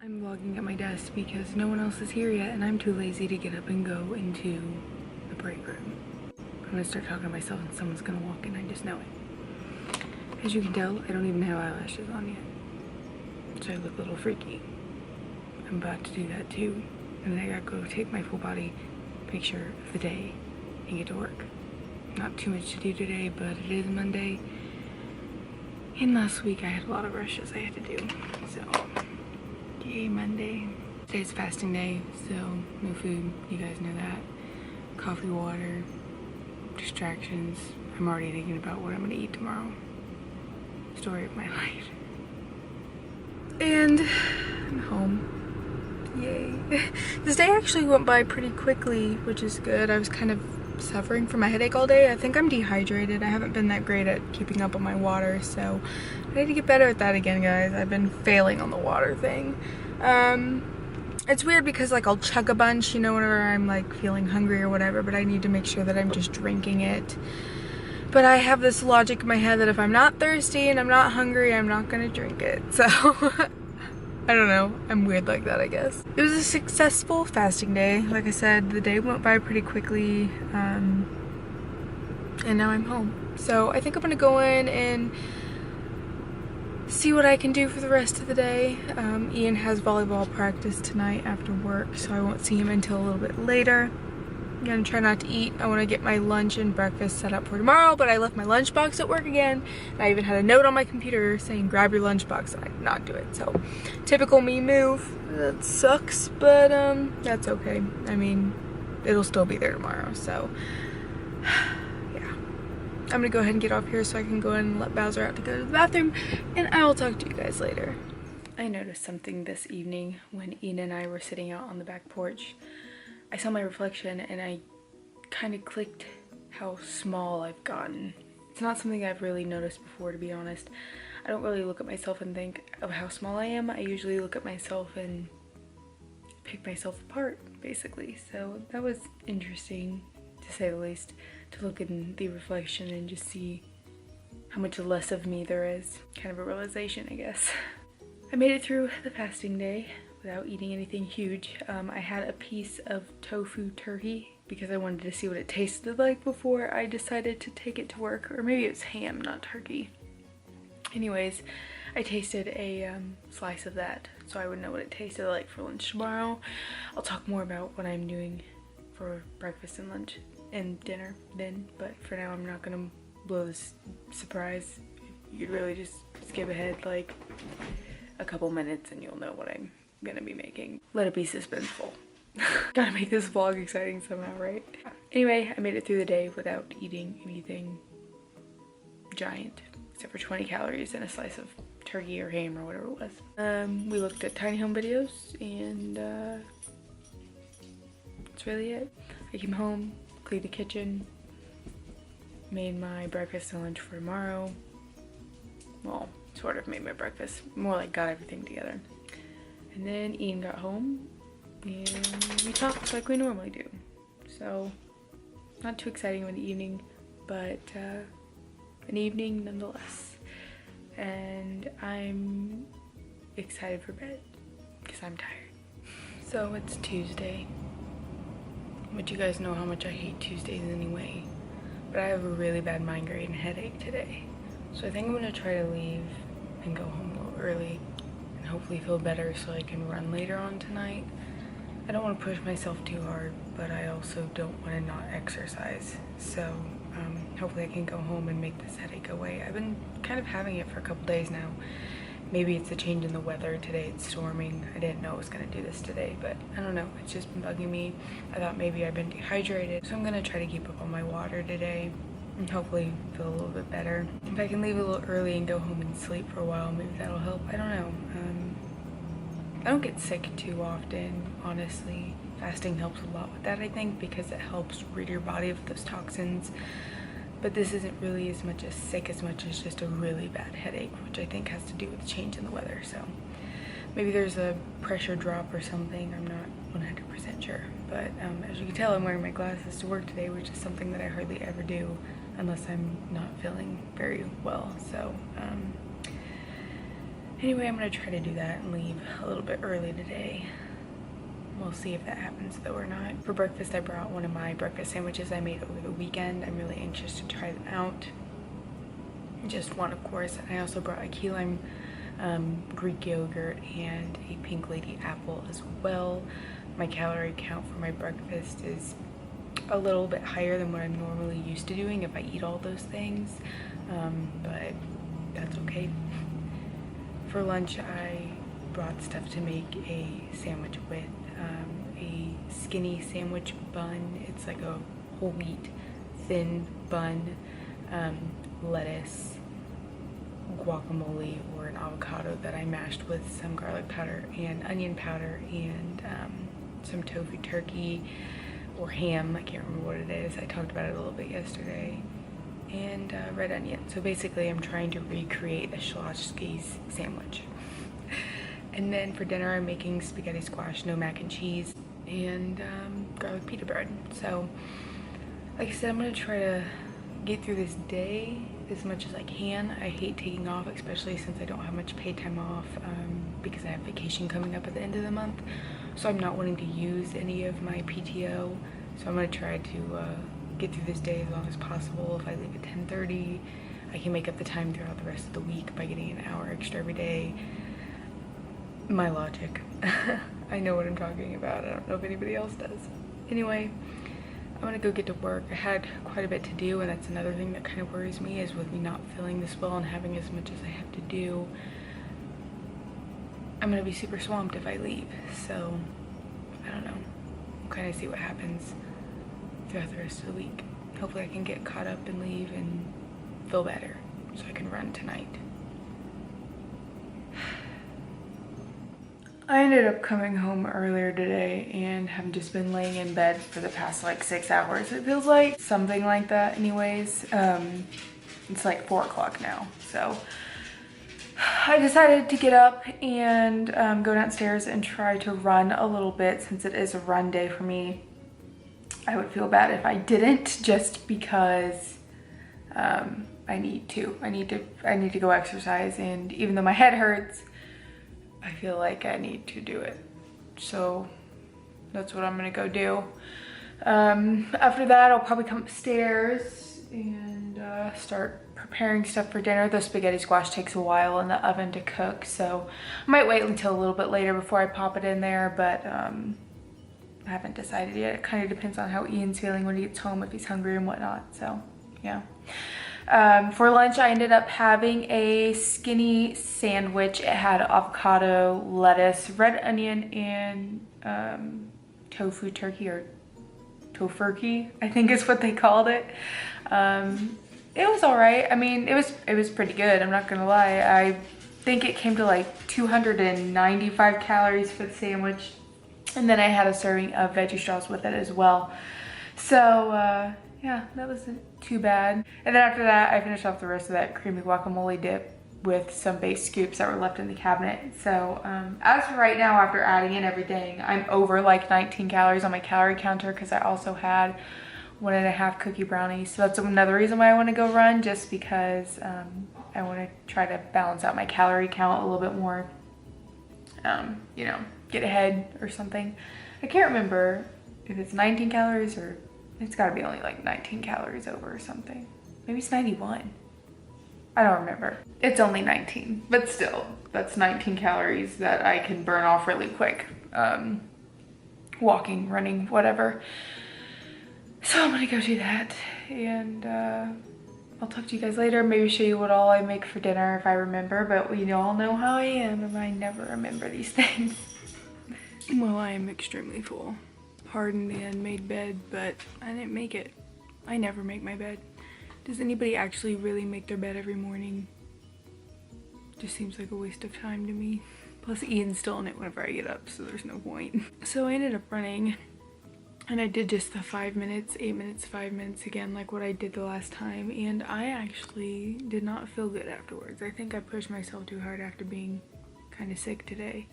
I'm vlogging at my desk because no one else is here yet and I'm too lazy to get up and go into the break room. I'm gonna start talking to myself and someone's gonna walk in, I just know it. As you can tell, I don't even have eyelashes on yet, so I look a little freaky. I'm about to do that too, and then I gotta go take my full body picture of the day and get to work. Not too much to do today, but it is Monday, and last week I had a lot of rushes I had to do, so yay Monday. Today's fasting day, so no food, you guys know that. Coffee, water, distractions. I'm already thinking about what I'm gonna eat tomorrow. Story of my life. And I'm home. Yay. This day actually went by pretty quickly, which is good. I was kind of suffering from a headache all day. I think I'm dehydrated. I haven't been that great at keeping up on my water, so I need to get better at that again, guys. I've been failing on the water thing. It's weird because like I'll chug a bunch, you know, whenever I'm like feeling hungry or whatever, but I need to make sure that I'm just drinking it. But I have this logic in my head that if I'm not thirsty and I'm not hungry, I'm not gonna drink it. So I don't know. I'm weird like that, I guess. It was a successful fasting day. Like I said, the day went by pretty quickly, and now I'm home. So I think I'm gonna go in and see what I can do for the rest of the day. Ian has volleyball practice tonight after work, so I won't see him until a little bit later. I'm gonna try not to eat. I want to get my lunch and breakfast set up for tomorrow, but I left my lunchbox at work again. And I even had a note on my computer saying grab your lunchbox, and I did not do it. So typical me move. That sucks, but that's okay. I mean, it'll still be there tomorrow, so yeah. I'm gonna go ahead and get off here so I can go in and let Bowser out to go to the bathroom, and I will talk to you guys later. I noticed something this evening when Ian and I were sitting out on the back porch. I saw my reflection and I kind of clicked how small I've gotten. It's not something I've really noticed before, to be honest. I don't really look at myself and think of how small I am. I usually look at myself and pick myself apart, basically. So that was interesting, to say the least, to look in the reflection and just see how much less of me there is. Kind of a realization, I guess. I made it through the fasting day without eating anything huge. I had a piece of tofu turkey because I wanted to see what it tasted like before I decided to take it to work. Or maybe it was ham, not turkey. Anyways, I tasted a slice of that so I would know what it tasted like for lunch tomorrow. I'll talk more about what I'm doing for breakfast and lunch and dinner then, but for now I'm not gonna blow this surprise. You could really just skip ahead like a couple minutes and you'll know what I'm gonna be making. Let it be suspenseful. Gotta make this vlog exciting somehow, right? Anyway, I made it through the day without eating anything giant, except for 20 calories and a slice of turkey or ham or whatever it was. We looked at tiny home videos, and that's really it. I came home, cleaned the kitchen, made my breakfast and lunch for tomorrow. Well, sort of made my breakfast, more like got everything together. And then Ian got home and we talked like we normally do. So, not too exciting of an evening, but an evening nonetheless. And I'm excited for bed because I'm tired. So it's Tuesday, but you guys know how much I hate Tuesdays anyway. But I have a really bad migraine and headache today. So I think I'm gonna try to leave and go home a little early and hopefully feel better so I can run later on tonight. I don't want to push myself too hard, but I also don't want to not exercise. So hopefully I can go home and make this headache go away. I've been kind of having it for a couple days now. Maybe it's a change in the weather. Today it's storming. I didn't know it was going to do this today, but I don't know. It's just been bugging me. I thought maybe I've been dehydrated. So I'm going to try to keep up on my water today and hopefully feel a little bit better. If I can leave a little early and go home and sleep for a while, maybe that'll help. I don't know. I don't get sick too often, honestly. Fasting helps a lot with that, I think, because it helps rid your body of those toxins. But this isn't really as much as sick as much as just a really bad headache, which I think has to do with the change in the weather. So maybe there's a pressure drop or something. I'm not 100% sure. But as you can tell, I'm wearing my glasses to work today, which is something that I hardly ever do unless I'm not feeling very well. So Anyway, I'm gonna try to do that and leave a little bit early today. We'll see if that happens though or not. For breakfast, I brought one of my breakfast sandwiches I made over the weekend. I'm really anxious to try them out. Just one, of course. I also brought a key lime Greek yogurt and a pink lady apple as well. My calorie count for my breakfast is a little bit higher than what I'm normally used to doing if I eat all those things, but that's okay. For lunch, I brought stuff to make a sandwich with, a skinny sandwich bun. It's like a whole wheat thin bun, lettuce, guacamole, or an avocado that I mashed with some garlic powder and onion powder and some tofu turkey or ham, I can't remember what it is. I talked about it a little bit yesterday. And red onion. So basically I'm trying to recreate a Schlotzsky's sandwich. And then for dinner I'm making spaghetti squash, no mac and cheese, and garlic pita bread. So like I said, I'm gonna try to get through this day as much as I can. I hate taking off, especially since I don't have much paid time off because I have vacation coming up at the end of the month. So I'm not wanting to use any of my PTO. So I'm gonna try to get through this day as long as possible. If I leave at 10:30, I can make up the time throughout the rest of the week by getting an hour extra every day. My logic. I know what I'm talking about. I don't know if anybody else does. Anyway, I'm gonna go get to work. I had quite a bit to do, and that's another thing that kind of worries me, is with me not feeling this well and having as much as I have to do, I'm gonna be super swamped if I leave. So I don't know. We'll kind of see what happens throughout the rest of the week. Hopefully I can get caught up and leave and feel better so I can run tonight. I ended up coming home earlier today and have just been laying in bed for the past like 6 hours. It feels like something like that anyways. It's like 4 o'clock now. So I decided to get up and go downstairs and try to run a little bit since it is a run day for me. I would feel bad if I didn't, just because I need to. I need to go exercise, and even though my head hurts, I feel like I need to do it. So that's what I'm gonna go do. After that, I'll probably come upstairs and start preparing stuff for dinner. The spaghetti squash takes a while in the oven to cook, so I might wait until a little bit later before I pop it in there, but I haven't decided yet. It kind of depends on how Ian's feeling when he gets home, if he's hungry and whatnot, so yeah. For lunch, I ended up having a skinny sandwich. It had avocado, lettuce, red onion, and tofu turkey, or tofurkey, I think is what they called it. It was all right. I mean, it was pretty good, I'm not gonna lie. I think it came to like 295 calories for the sandwich. And then I had a serving of veggie straws with it as well. So yeah, that wasn't too bad. And then after that, I finished off the rest of that creamy guacamole dip with some base scoops that were left in the cabinet. So as for right now, after adding in everything, I'm over like 19 calories on my calorie counter because I also had 1.5 cookie brownies. So that's another reason why I want to go run, just because I want to try to balance out my calorie count a little bit more. You know, get ahead or something. I can't remember if it's 19 calories or it's got to be only like 19 calories over or something. Maybe it's 91. I don't remember. It's only 19, but still, that's 19 calories that I can burn off really quick. Walking, running, whatever. So I'm gonna go do that, and I'll talk to you guys later. Maybe show you what all I make for dinner if I remember, but we all know how I am and I never remember these things. Well, I am extremely full. Hardened and made bed, but I didn't make it. I never make my bed. Does anybody actually really make their bed every morning? Just seems like a waste of time to me. Plus Ian's still in it whenever I get up, so there's no point. So I ended up running, and I did just the 5 minutes, 8 minutes, 5 minutes again, like what I did the last time, and I actually did not feel good afterwards. I think I pushed myself too hard after being kind of sick today,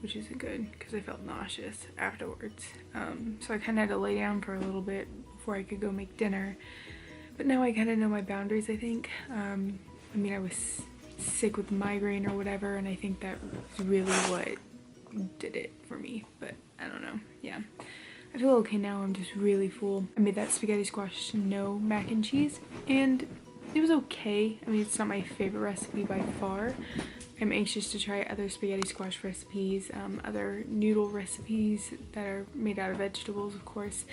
which isn't good because I felt nauseous afterwards. So I kind of had to lay down for a little bit before I could go make dinner. But now I kind of know my boundaries, I think. I mean, I was sick with migraine or whatever, and I think that was really what did it for me, but I don't know. Yeah, I feel okay now. I'm just really full. I made that spaghetti squash no mac and cheese, and it was okay. I mean, it's not my favorite recipe by far. I'm anxious to try other spaghetti squash recipes, other noodle recipes that are made out of vegetables, of course.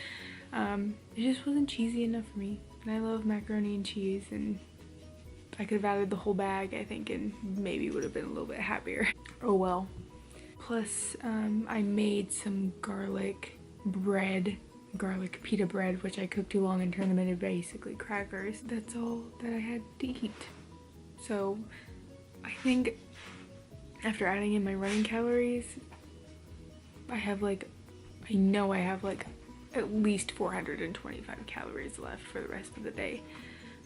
It just wasn't cheesy enough for me, and I love macaroni and cheese, and I could have added the whole bag, I think, and maybe would have been a little bit happier. Oh well. Plus, I made some garlic pita bread, which I cooked too long and turned them into basically crackers. That's all that I had to eat. So I think after adding in my running calories, I know I have like at least 425 calories left for the rest of the day.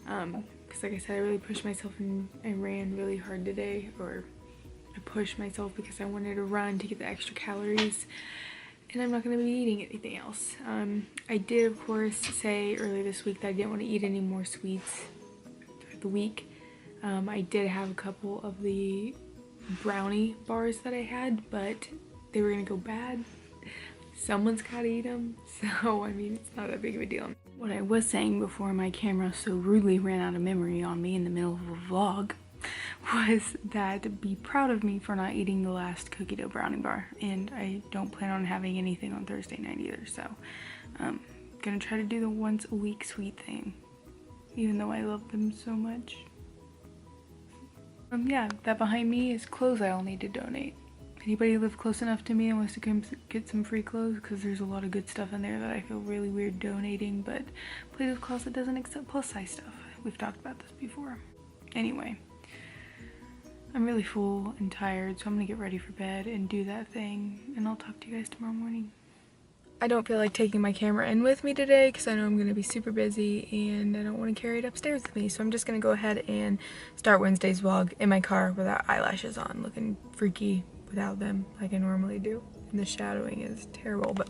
Because like I said, I really pushed myself and I ran really hard today, or I pushed myself because I wanted to run to get the extra calories, and I'm not going to be eating anything else. I did, of course, say earlier this week that I didn't want to eat any more sweets throughout the week. I did have a couple of the brownie bars that I had, but they were going to go bad. Someone's got to eat them, so I mean, it's not that big of a deal. What I was saying before my camera so rudely ran out of memory on me in the middle of a vlog was that be proud of me for not eating the last cookie dough brownie bar, and I don't plan on having anything on Thursday night either, so I'm gonna try to do the once a week sweet thing, even though I love them so much. Yeah, that behind me is clothes I'll need to donate. Anybody live close enough to me and wants to come get some free clothes, because there's a lot of good stuff in there that I feel really weird donating, but Plato's Closet doesn't accept plus size stuff. We've talked about this before. Anyway, I'm really full and tired, so I'm gonna get ready for bed and do that thing, and I'll talk to you guys tomorrow morning. I don't feel like taking my camera in with me today because I know I'm going to be super busy and I don't want to carry it upstairs with me. So I'm just going to go ahead and start Wednesday's vlog in my car without eyelashes on, looking freaky without them like I normally do. And the shadowing is terrible, but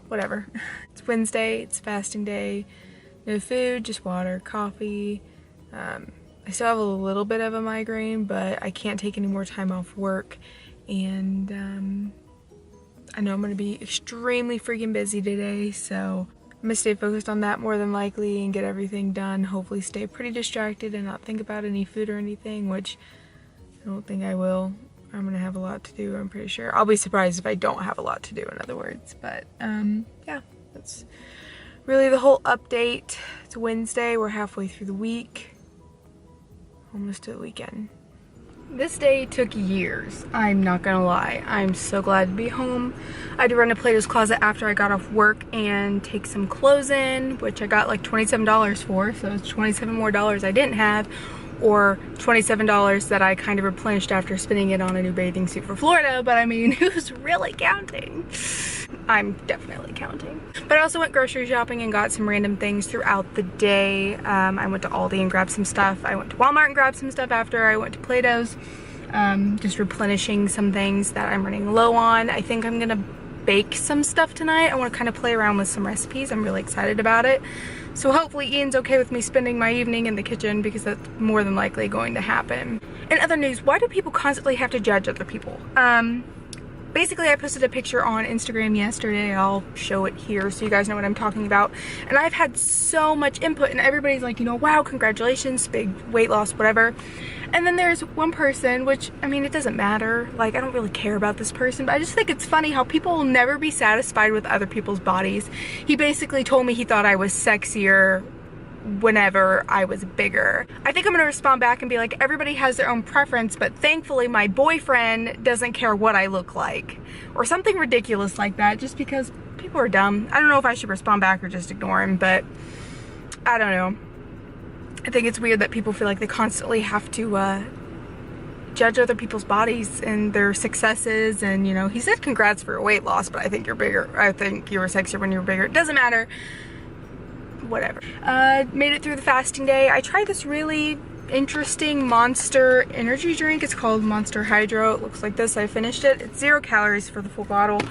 whatever. It's Wednesday, it's fasting day, no food, just water, coffee. I still have a little bit of a migraine, but I can't take any more time off work, and I know I'm going to be extremely freaking busy today, so I'm going to stay focused on that more than likely and get everything done. Hopefully stay pretty distracted and not think about any food or anything, which I don't think I will. I'm going to have a lot to do, I'm pretty sure. I'll be surprised if I don't have a lot to do, in other words. But yeah, that's really the whole update. It's Wednesday, we're halfway through the week. Almost to the weekend. This day took years, I'm not gonna lie. I'm so glad to be home. I had to run to Plato's Closet after I got off work and take some clothes in, which I got like $27 for, so it's 27 more dollars I didn't have, or $27 that I kind of replenished after spending it on a new bathing suit for Florida, but I mean, who's really counting? I'm definitely counting. But I also went grocery shopping and got some random things throughout the day. I went to Aldi and grabbed some stuff. I went to Walmart and grabbed some stuff after. I went to Plato's, just replenishing some things that I'm running low on. I think I'm gonna bake some stuff tonight. I want to kind of play around with some recipes. I'm really excited about it. So hopefully Ian's okay with me spending my evening in the kitchen, because that's more than likely going to happen. In other news, why do people constantly have to judge other people? Basically, I posted a picture on Instagram yesterday. I'll show it here so you guys know what I'm talking about. And I've had so much input, and everybody's like, you know, wow, congratulations, big weight loss, whatever. And then there's one person, which, I mean, it doesn't matter. Like, I don't really care about this person, but I just think it's funny how people will never be satisfied with other people's bodies. He basically told me he thought I was sexier whenever I was bigger. I think I'm gonna respond back and be like, everybody has their own preference, but thankfully my boyfriend doesn't care what I look like, or something ridiculous like that, just because people are dumb. I don't know if I should respond back or just ignore him, but I don't know. I think it's weird that people feel like they constantly have to judge other people's bodies and their successes. And you know, he said congrats for your weight loss, but I think you're bigger. I think you were sexier when you were bigger. It doesn't matter. Whatever. Made it through the fasting day. I tried this really interesting Monster energy drink. It's called Monster Hydro. It looks like this. I finished it. It's 0 calories for the full bottle.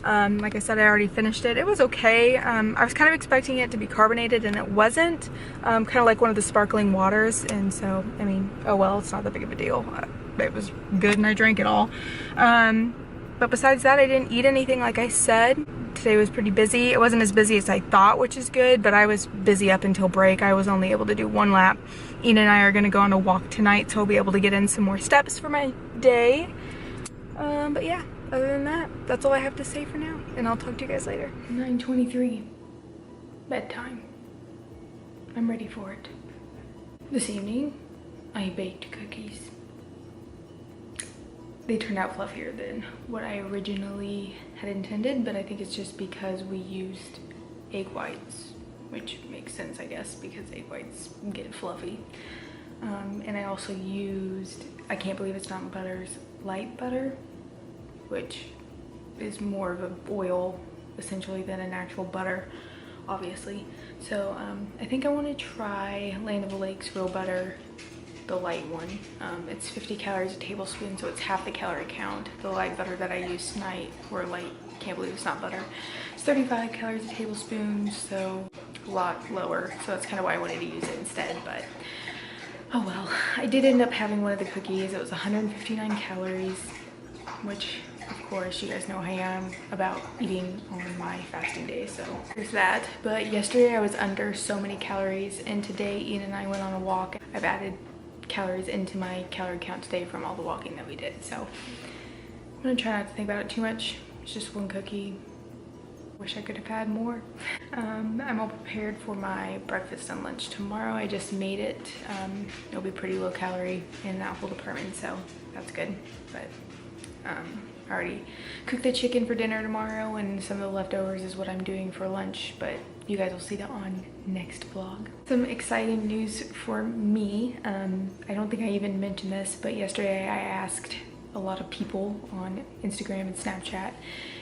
Like I said, I already finished it. It was okay. I was kind of expecting it to be carbonated and it wasn't. Kind of like one of the sparkling waters, and so, I mean, oh well, it's not that big of a deal. It was good and I drank it all. But besides that, I didn't eat anything like I said. Today was pretty busy. It wasn't as busy as I thought, which is good, but I was busy up until break. I was only able to do 1 lap. Ian and I are gonna go on a walk tonight, so I'll be able to get in some more steps for my day. But yeah, other than that, that's all I have to say for now, and I'll talk to you guys later. 9:23, bedtime. I'm ready for it. This evening, I baked cookies. They turned out fluffier than what I originally had intended, but I think it's just because we used egg whites, which makes sense, I guess, because egg whites get fluffy. And I also used, I can't believe it's not butter's light butter, which is more of an oil essentially than an actual butter, obviously. So I think I want to try Land of the Lakes real butter, the light one. It's 50 calories a tablespoon, so it's half the calorie count. The light butter that I used tonight, or light, can't believe it's not butter, it's 35 calories a tablespoon, so a lot lower. So that's kind of why I wanted to use it instead, but oh well. I did end up having one of the cookies. It was 159 calories, which of course you guys know how I am about eating on my fasting day, so there's that. But yesterday I was under so many calories, and today Ian and I went on a walk. I've added calories into my calorie count today from all the walking that we did, so I'm gonna try not to think about it too much. It's just 1 cookie. Wish I could have had more. I'm all prepared for my breakfast and lunch tomorrow. I just made it. It'll be pretty low calorie in that whole department, so that's good. But I already cooked the chicken for dinner tomorrow, and some of the leftovers is what I'm doing for lunch, but you guys will see that on next vlog. Some exciting news for me. I don't think I even mentioned this, but yesterday I asked a lot of people on Instagram and Snapchat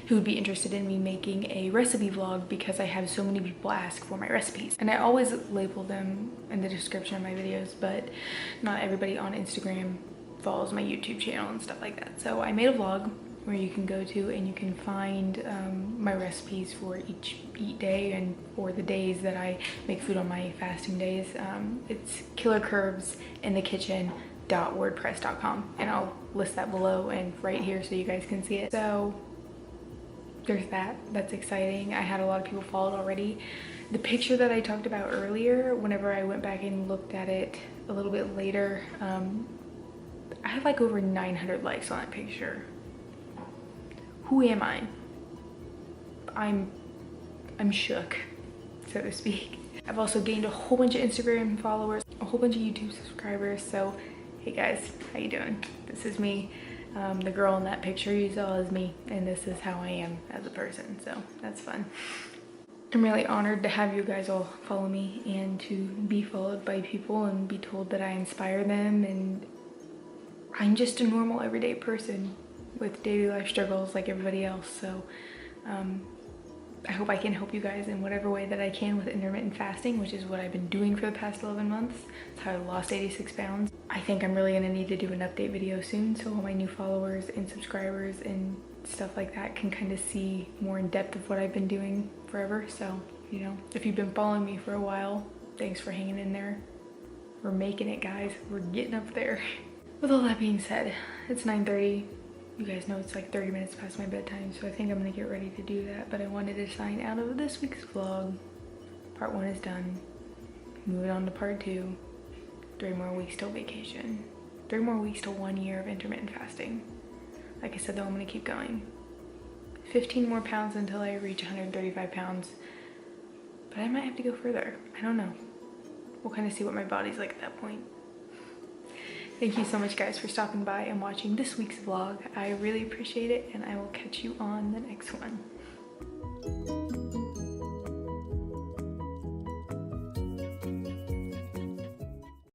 who would be interested in me making a recipe vlog, because I have so many people ask for my recipes. And I always label them in the description of my videos, but not everybody on Instagram follows my YouTube channel and stuff like that. So I made a vlog where you can go to and you can find my recipes for each eat day and for the days that I make food on my fasting days. It's killercurvesinthekitchen.wordpress.com, and I'll list that below and right here so you guys can see it. So there's that. That's exciting. I had a lot of people followed already. The picture that I talked about earlier, whenever I went back and looked at it a little bit later, I had like over 900 likes on that picture. Who am I? I'm shook, so to speak. I've also gained a whole bunch of Instagram followers, a whole bunch of YouTube subscribers. So hey guys, how you doing? This is me. The girl in that picture you saw is me, and this is how I am as a person, so that's fun. I'm really honored to have you guys all follow me and to be followed by people and be told that I inspire them, and I'm just a normal everyday person with daily life struggles like everybody else. So I hope I can help you guys in whatever way that I can with intermittent fasting, which is what I've been doing for the past 11 months. It's how I lost 86 pounds. I think I'm really gonna need to do an update video soon, so all my new followers and subscribers and stuff like that can kind of see more in depth of what I've been doing forever. So, you know, if you've been following me for a while, thanks for hanging in there. We're making it, guys. We're getting up there. With all that being said, it's 9:30. You guys know it's like 30 minutes past my bedtime, so I think I'm gonna get ready to do that. But I wanted to sign out of this week's vlog. Part 1 is done. Moving on to part 2. 3 more weeks till vacation. 3 more weeks till 1 year of intermittent fasting. Like I said though, I'm gonna keep going. 15 more pounds until I reach 135 pounds. But I might have to go further. I don't know. We'll kind of see what my body's like at that point. Thank you so much guys for stopping by and watching this week's vlog. I really appreciate it, and I will catch you on the next one.